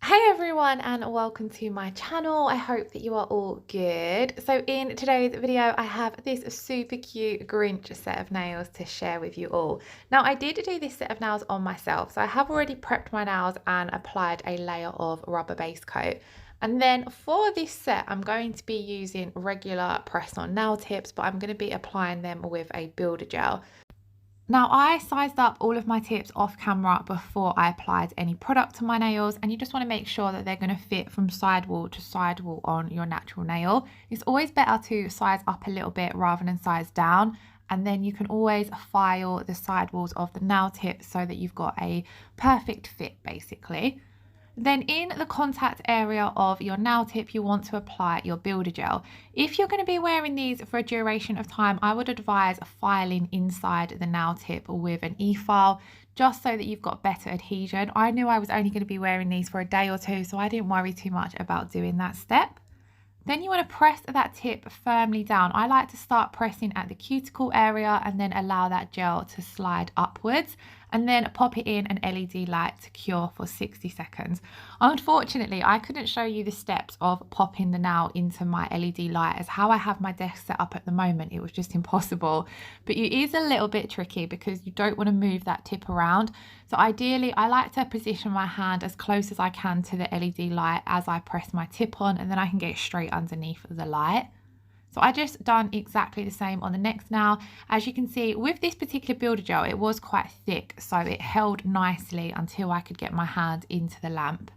Hey everyone and welcome to my channel. I hope that you are all good. So in today's video I have this super cute Grinch set of nails to share with you all. Now I did do this set of nails on myself, so I have already prepped my nails and applied a layer of rubber base coat. And then for this set I'm going to be using regular press-on nail tips, but I'm going to be applying them with a builder gel. Now I sized up all of my tips off camera before I applied any product to my nails, and you just want to make sure that they're going to fit from sidewall to sidewall on your natural nail. It's always better to size up a little bit rather than size down, and then you can always file the sidewalls of the nail tips so that you've got a perfect fit basically. Then in the contact area of your nail tip, you want to apply your builder gel. If you're going to be wearing these for a duration of time, I would advise filing inside the nail tip with an e-file, just so that you've got better adhesion. I knew I was only going to be wearing these for a day or two, so I didn't worry too much about doing that step. Then you want to press that tip firmly down. I like to start pressing at the cuticle area and then allow that gel to slide upwards, and then pop it in an LED light to cure for 60 seconds. Unfortunately, I couldn't show you the steps of popping the nail into my LED light, as how I have my desk set up at the moment, it was just impossible. But it is a little bit tricky because you don't want to move that tip around. So ideally, I like to position my hand as close as I can to the LED light as I press my tip on, and then I can get straight underneath the light. So I just done exactly the same on the next nail. As you can see, with this particular builder gel, it was quite thick, so it held nicely until I could get my hand into the lamp.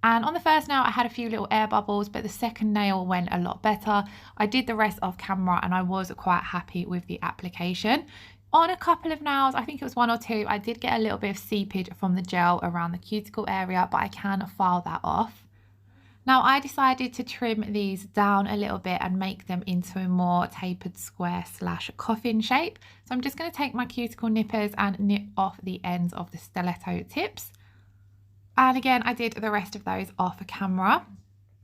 And on the first nail, I had a few little air bubbles, but the second nail went a lot better. I did the rest off camera and I was quite happy with the application. On a couple of nails, I think it was one or two, I did get a little bit of seepage from the gel around the cuticle area, but I can file that off. Now I decided to trim these down a little bit and make them into a more tapered square / coffin shape. So I'm just going to take my cuticle nippers and nip off the ends of the stiletto tips. And again, I did the rest of those off camera.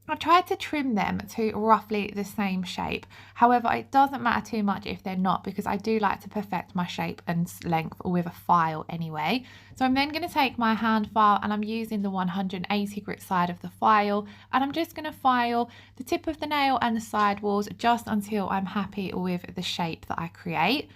I tried to trim them to roughly the same shape. However, it doesn't matter too much if they're not, because I do like to perfect my shape and length with a file anyway. So I'm then going to take my hand file, and I'm using the 180 grit side of the file, and I'm just going to file the tip of the nail and the sidewalls just until I'm happy with the shape that I create.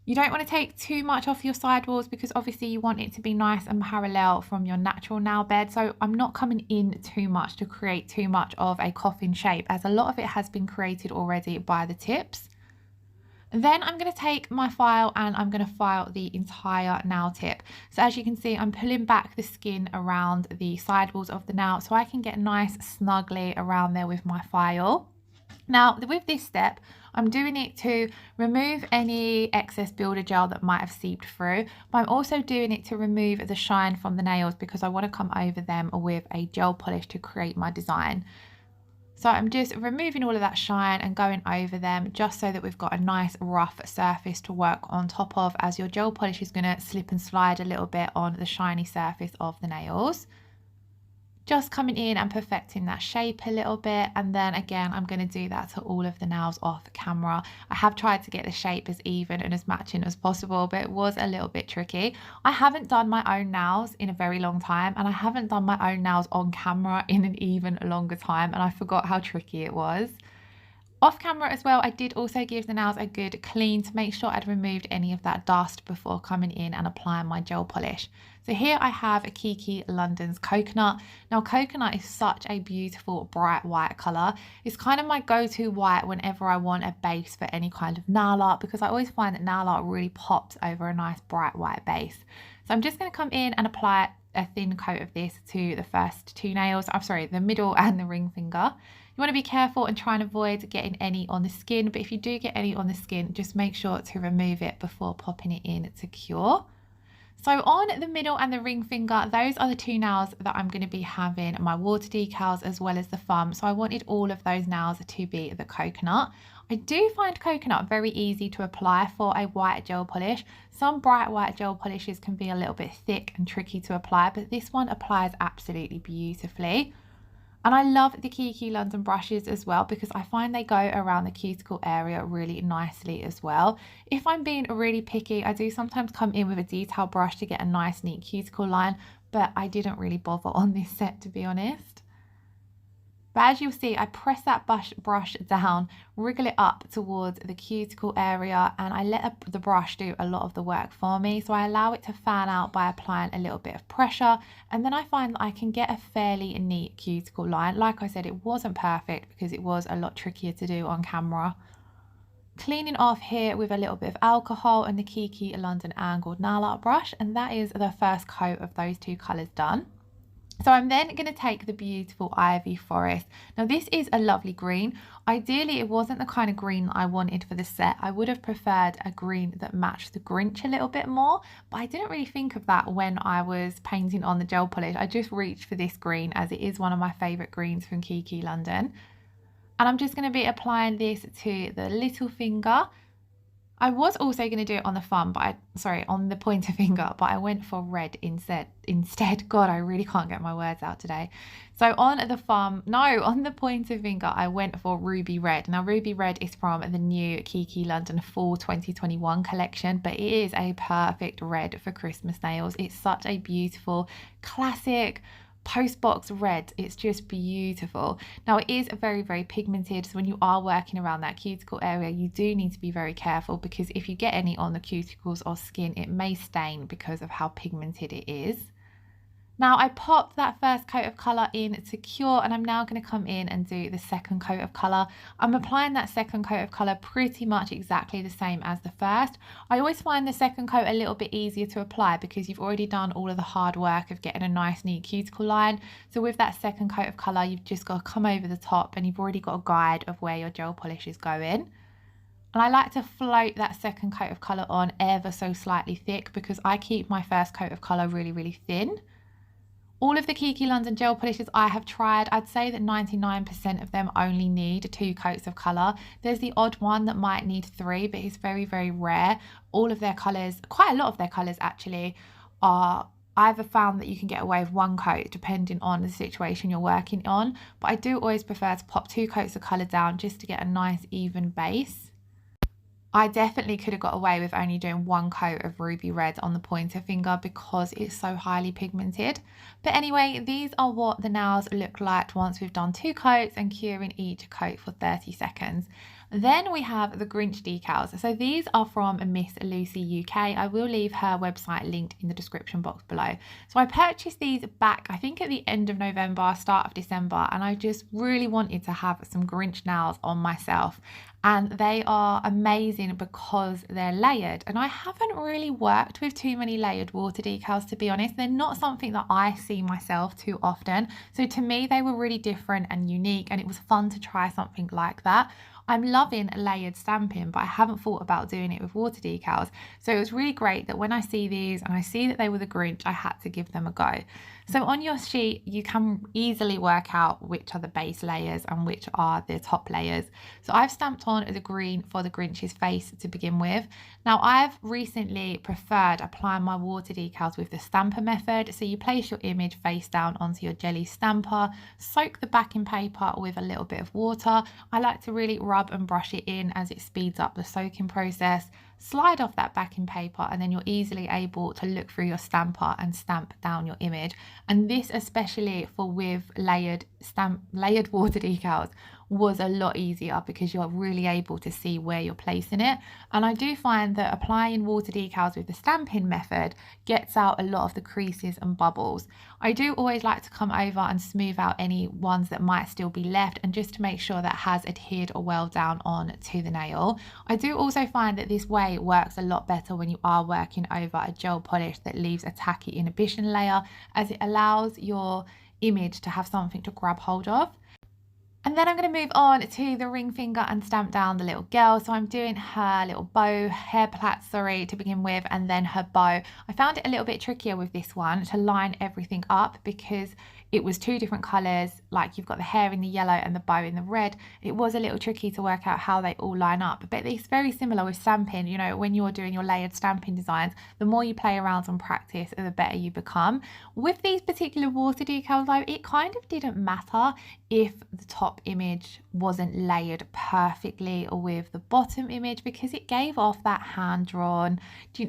You don't want to take too much off your sidewalls because obviously you want it to be nice and parallel from your natural nail bed. So I'm not coming in too much to create too much of a coffin shape, as a lot of it has been created already by the tips. Then I'm going to take my file and I'm going to file the entire nail tip. So as you can see, I'm pulling back the skin around the sidewalls of the nail so I can get nice snugly around there with my file. Now with this step, I'm doing it to remove any excess builder gel that might have seeped through, but I'm also doing it to remove the shine from the nails because I want to come over them with a gel polish to create my design. So I'm just removing all of that shine and going over them just so that we've got a nice rough surface to work on top of, as your gel polish is going to slip and slide a little bit on the shiny surface of the nails. Just coming in and perfecting that shape a little bit, and then again I'm going to do that to all of the nails off camera. I have tried to get the shape as even and as matching as possible, but it was a little bit tricky. I haven't done my own nails in a very long time, and I haven't done my own nails on camera in an even longer time, and I forgot how tricky it was. Off camera as well, I did also give the nails a good clean to make sure I'd removed any of that dust before coming in and applying my gel polish. So here I have a Kiki London's Coconut. Now coconut is such a beautiful bright white colour. It's kind of my go-to white whenever I want a base for any kind of nail art, because I always find that nail art really pops over a nice bright white base. So I'm just going to come in and apply a thin coat of this to the first two nails, the middle and the ring finger. You want to be careful and try and avoid getting any on the skin, but if you do get any on the skin, just make sure to remove it before popping it in to cure. So on the middle and the ring finger, those are the two nails that I'm going to be having my water decals as well as the thumb. So I wanted all of those nails to be the coconut. I do find coconut very easy to apply for a white gel polish. Some bright white gel polishes can be a little bit thick and tricky to apply, but this one applies absolutely beautifully. And I love the Kiki London brushes as well, because I find they go around the cuticle area really nicely as well. If I'm being really picky, I do sometimes come in with a detail brush to get a nice neat cuticle line, but I didn't really bother on this set, to be honest. But as you'll see, I press that brush down, wriggle it up towards the cuticle area, and I let the brush do a lot of the work for me. So I allow it to fan out by applying a little bit of pressure, and then I find that I can get a fairly neat cuticle line. Like I said, it wasn't perfect because it was a lot trickier to do on camera. Cleaning off here with a little bit of alcohol and the Kiki London angled nail art brush, and that is the first coat of those two colours done. So I'm then going to take the beautiful Ivy Forest. Now this is a lovely green. Ideally it wasn't the kind of green that I wanted for the set. I would have preferred a green that matched the Grinch a little bit more, but I didn't really think of that when I was painting on the gel polish. I just reached for this green as it is one of my favourite greens from Kiki London. And I'm just going to be applying this to the little finger. I was also going to do it on the thumb, but on the pointer finger, but I went for red instead. God, I really can't get my words out today. So on the pointer finger, I went for ruby red. Now ruby red is from the new Kiki London Fall 2021 collection, but it is a perfect red for Christmas nails. It's such a beautiful, classic, post-box red. It's just beautiful. Now it is very, very pigmented, so when you are working around that cuticle area, you do need to be very careful, because if you get any on the cuticles or skin, it may stain because of how pigmented it is. Now I popped that first coat of colour in to cure, and I'm now going to come in and do the second coat of colour. I'm applying that second coat of colour pretty much exactly the same as the first. I always find the second coat a little bit easier to apply because you've already done all of the hard work of getting a nice neat cuticle line. So with that second coat of colour, you've just got to come over the top and you've already got a guide of where your gel polish is going. And I like to float that second coat of colour on ever so slightly thick, because I keep my first coat of colour really, really thin. All of the Kiki London gel polishes I have tried, I'd say that 99% of them only need 2 coats of colour. There's the odd one that might need 3, but it's very, very rare. All of their colours, quite a lot of their colours actually, are either found that you can get away with 1 coat depending on the situation you're working on. But I do always prefer to pop 2 coats of colour down just to get a nice even base. I definitely could have got away with only doing 1 coat of ruby red on the pointer finger because it's so highly pigmented. But anyway, these are what the nails look like once we've done 2 coats and curing each coat for 30 seconds. Then we have the Grinch decals. So these are from Miss Lucy UK. I will leave her website linked in the description box below. So I purchased these back, I think at the end of November, start of December, and I just really wanted to have some Grinch nails on myself. And they are amazing because they're layered. And I haven't really worked with too many layered water decals, to be honest. They're not something that I see myself too often. So to me, they were really different and unique, and it was fun to try something like that. I'm loving layered stamping, but I haven't thought about doing it with water decals. So it was really great that when I see these and I see that they were the Grinch, I had to give them a go. So on your sheet, you can easily work out which are the base layers and which are the top layers. So I've stamped on the green for the Grinch's face to begin with. Now I've recently preferred applying my water decals with the stamper method. So you place your image face down onto your jelly stamper, soak the backing paper with a little bit of water. I like to really rub and brush it in as it speeds up the soaking process. Slide off that backing paper, and then you're easily able to look through your stamper and stamp down your image. And this, especially for with layered water decals, was a lot easier because you're really able to see where you're placing it. And I do find that applying water decals with the stamping method gets out a lot of the creases and bubbles. I do always like to come over and smooth out any ones that might still be left, and just to make sure that has adhered well down on to the nail. I do also find that this way works a lot better when you are working over a gel polish that leaves a tacky inhibition layer, as it allows your image to have something to grab hold of. And then I'm going to move on to the ring finger and stamp down the little girl. So I'm doing her little bow, hair plait, to begin with, and then her bow. I found it a little bit trickier with this one to line everything up because it was two different colours, like you've got the hair in the yellow and the bow in the red. It was a little tricky to work out how they all line up, but it's very similar with stamping. You know, when you're doing your layered stamping designs, the more you play around and practice, the better you become. With these particular water decals though, it kind of didn't matter if the top image wasn't layered perfectly with the bottom image, because it gave off that hand-drawn,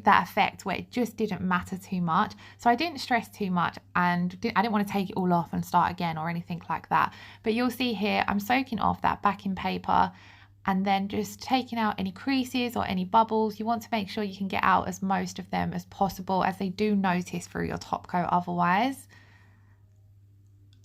that effect where it just didn't matter too much. So I didn't stress too much, and I didn't want to take it all off and start again or anything like that. But you'll see here I'm soaking off that backing paper and then just taking out any creases or any bubbles. You want to make sure you can get out as most of them as possible, as they do notice through your top coat otherwise.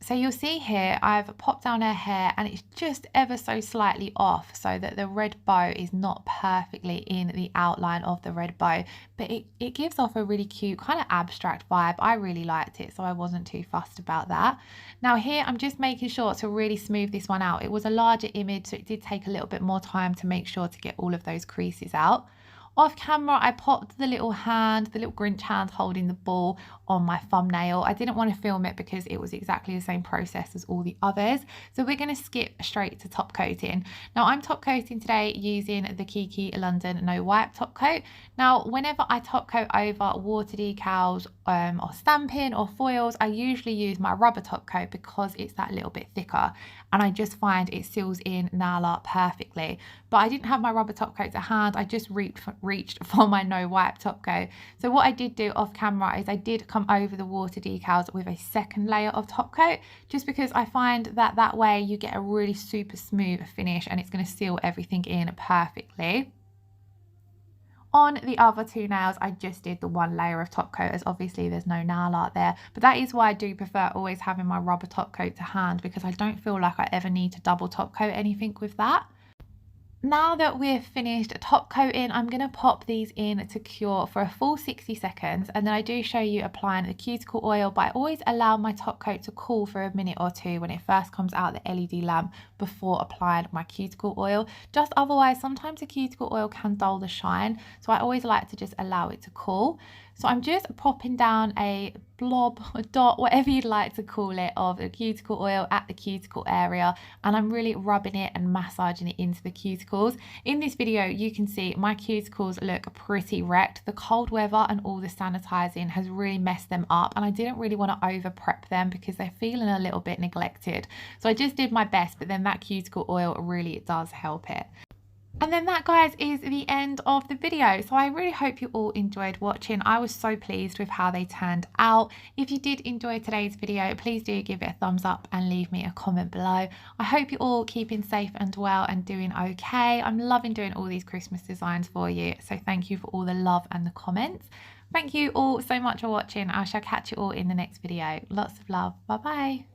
So you'll see here I've popped down her hair and it's just ever so slightly off, so that the red bow is not perfectly in the outline of the red bow, but it gives off a really cute kind of abstract vibe. I really liked it, so I wasn't too fussed about that. Now here I'm just making sure to really smooth this one out. It was a larger image, so it did take a little bit more time to make sure to get all of those creases out. Off camera, I popped the little hand, the little Grinch hand holding the ball on my thumbnail. I didn't want to film it because it was exactly the same process as all the others. So we're going to skip straight to top coating. Now I'm top coating today using the Kiki London No Wipe top coat. Now whenever I top coat over water decals or stamping or foils, I usually use my rubber top coat because it's that little bit thicker, and I just find it seals in nail art perfectly. But I didn't have my rubber top coat to hand. I just reached for my no wipe top coat. So what I did do off camera is I did come over the water decals with a second layer of top coat, just because I find that that way you get a really super smooth finish and it's going to seal everything in perfectly. On the other two nails, I just did the one layer of top coat, as obviously there's no nail art there. But that is why I do prefer always having my rubber top coat to hand, because I don't feel like I ever need to double top coat anything with that. Now that we're finished top coating, I'm going to pop these in to cure for a full 60 seconds, and then I do show you applying the cuticle oil, but I always allow my top coat to cool for a minute or two when it first comes out the LED lamp before applying my cuticle oil. Just otherwise, sometimes the cuticle oil can dull the shine, so I always like to just allow it to cool. So I'm just popping down a blob, a dot, whatever you'd like to call it, of the cuticle oil at the cuticle area, and I'm really rubbing it and massaging it into the cuticles. In this video you can see my cuticles look pretty wrecked. The cold weather and all the sanitizing has really messed them up, and I didn't really want to over prep them because they're feeling a little bit neglected. So I just did my best, but then that cuticle oil really does help it. And then that, guys, is the end of the video. So I really hope you all enjoyed watching. I was so pleased with how they turned out. If you did enjoy today's video, please do give it a thumbs up and leave me a comment below. I hope you're all keeping safe and well and doing okay. I'm loving doing all these Christmas designs for you. So thank you for all the love and the comments. Thank you all so much for watching. I shall catch you all in the next video. Lots of love. Bye bye.